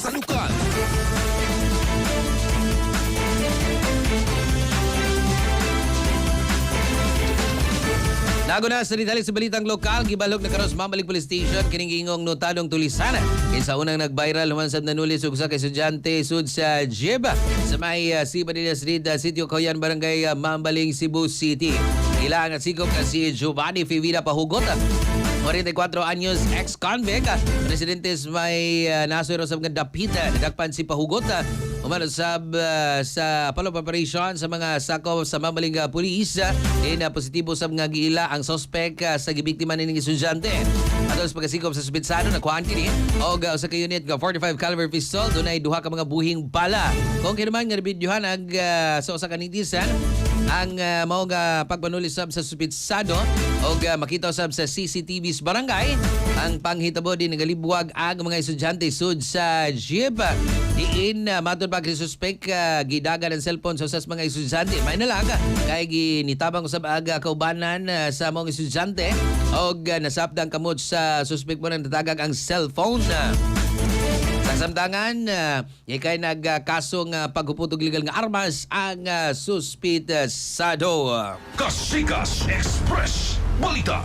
sa lokal. Nago na sa ritali sa balitang lokal, gibalog na karos Mambalik Police Station, kining ingong notadong tulisan. Kinsa unang nag-viral humansad na nulis ug sa kay estudyante sud sa Jeba sa may Sibadilla Street, Sitio Coyan, Barangay Mambaling, Cebu City. Ilang at sigop ka si Giovanni Fivida Pahugot, 44 anyos, ex-convict. Presidente may nasuro sa mga dapita. Nadakpan si Pahugot. Umano sa follow-up operation sa mga sakop sa Mambaling Police. Positibo sa mga giila ang suspect sa gibiktima nining estudyante. Ato sa pagkasikop sa suspitsado, nakuhaan kini og sa ka-unit nga 45 caliber pistol. Dunay duha ka mga buhing bala. Kung kinuman nga nabidyohan ang sa usa ka netizen ang mao nga pagpanulis sab sa suspitsado og makita sab sa CCTV sa barangay ang panghitabo din nagalibwag ang mga estudyante sud sa jeep. Diin matod pa kay suspect gidagan ang cellphone sa usas mga estudyante. May nalaga kay ginitabang usab aga kaubanan sa mga estudyante og nasapdang kamot sa suspect mo nang natagag ang cellphone. Sa samtangan, ikay nagkasong paghuputog legal nga armas ang suspitsado. Kasikas Express Balita.